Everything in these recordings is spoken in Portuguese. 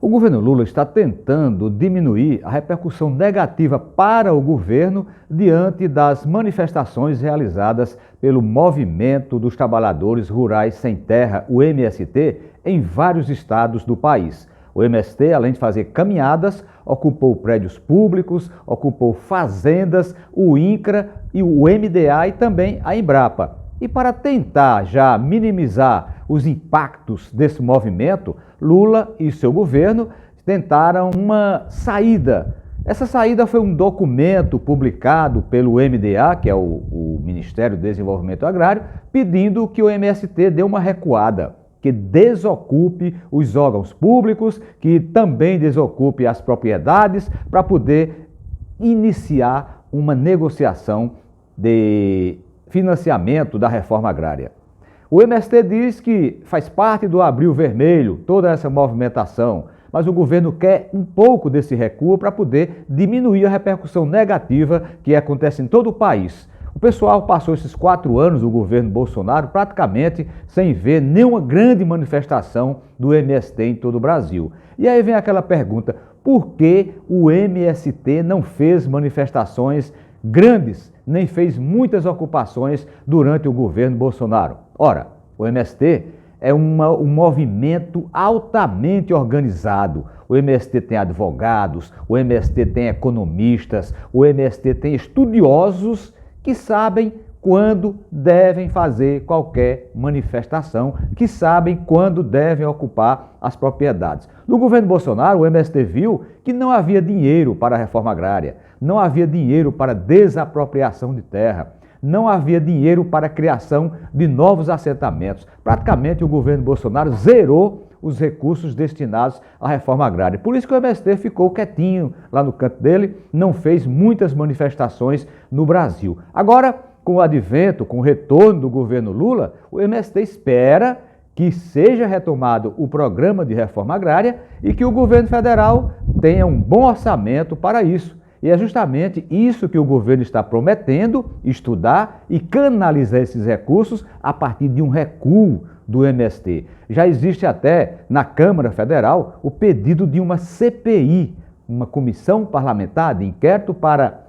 O governo Lula está tentando diminuir a repercussão negativa para o governo diante das manifestações realizadas pelo Movimento dos Trabalhadores Rurais Sem Terra, o MST, em vários estados do país. O MST, além de fazer caminhadas, ocupou prédios públicos, ocupou fazendas, o INCRA e o MDA e também a Embrapa. E para tentar já minimizar os impactos desse movimento, Lula e seu governo tentaram uma saída. Essa saída foi um documento publicado pelo MDA, que é o Ministério do Desenvolvimento Agrário, pedindo que o MST dê uma recuada, que desocupe os órgãos públicos, que também desocupe as propriedades para poder iniciar uma negociação de financiamento da reforma agrária. O MST diz que faz parte do Abril Vermelho, toda essa movimentação, mas o governo quer um pouco desse recuo para poder diminuir a repercussão negativa que acontece em todo o país. O pessoal passou esses 4 anos do governo Bolsonaro praticamente sem ver nenhuma grande manifestação do MST em todo o Brasil. E aí vem aquela pergunta, por que o MST não fez manifestações grandes, nem fez muitas ocupações durante o governo Bolsonaro? Ora, o MST é um movimento altamente organizado. O MST tem advogados, o MST tem economistas, o MST tem estudiosos que sabem quando devem fazer qualquer manifestação, que sabem quando devem ocupar as propriedades. No governo Bolsonaro, o MST viu que não havia dinheiro para a reforma agrária, não havia dinheiro para desapropriação de terra, não havia dinheiro para a criação de novos assentamentos. Praticamente o governo Bolsonaro zerou os recursos destinados à reforma agrária. Por isso que o MST ficou quietinho lá no canto dele, não fez muitas manifestações no Brasil. Agora, com o advento, com o retorno do governo Lula, o MST espera que seja retomado o programa de reforma agrária e que o governo federal tenha um bom orçamento para isso. E é justamente isso que o governo está prometendo, estudar e canalizar esses recursos a partir de um recuo do MST. Já existe até na Câmara Federal o pedido de uma CPI, uma comissão parlamentar de inquérito para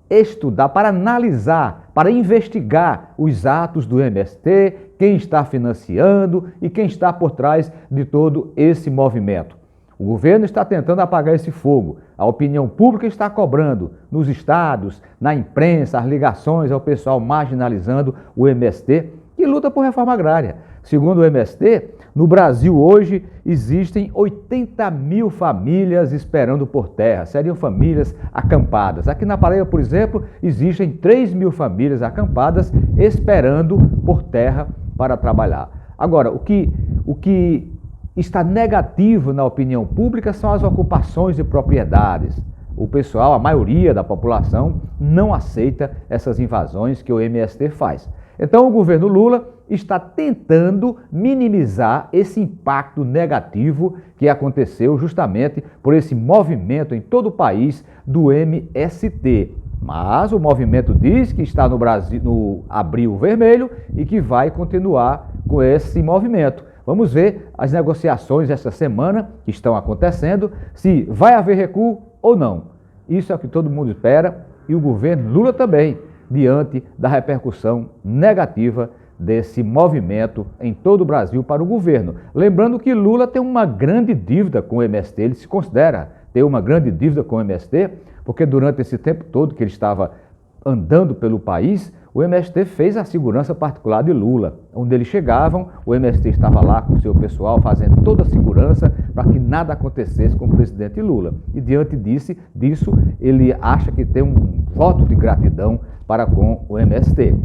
estudar, para analisar, para investigar os atos do MST, quem está financiando e quem está por trás de todo esse movimento. O governo está tentando apagar esse fogo. A opinião pública está cobrando nos estados, na imprensa, as ligações ao pessoal marginalizando o MST que luta por reforma agrária. Segundo o MST, no Brasil hoje existem 80 mil famílias esperando por terra, seriam famílias acampadas. Aqui na Paraíba, por exemplo, existem 3 mil famílias acampadas esperando por terra para trabalhar. Agora, o que está negativo na opinião pública são as ocupações de propriedades. O pessoal, a maioria da população, não aceita essas invasões que o MST faz. Então o governo Lula está tentando minimizar esse impacto negativo que aconteceu justamente por esse movimento em todo o país do MST. Mas o movimento diz que está no Brasil, no Abril Vermelho e que vai continuar com esse movimento. Vamos ver as negociações essa semana que estão acontecendo, se vai haver recuo ou não. Isso é o que todo mundo espera e o governo Lula também, diante da repercussão negativa desse movimento em todo o Brasil para o governo. Lembrando que Lula tem uma grande dívida com o MST, ele se considera ter uma grande dívida com o MST, porque durante esse tempo todo que ele estava andando pelo país, o MST fez a segurança particular de Lula. Onde eles chegavam, o MST estava lá com o seu pessoal fazendo toda a segurança para que nada acontecesse com o presidente Lula. E diante disso, ele acha que tem um voto de gratidão para com o MST.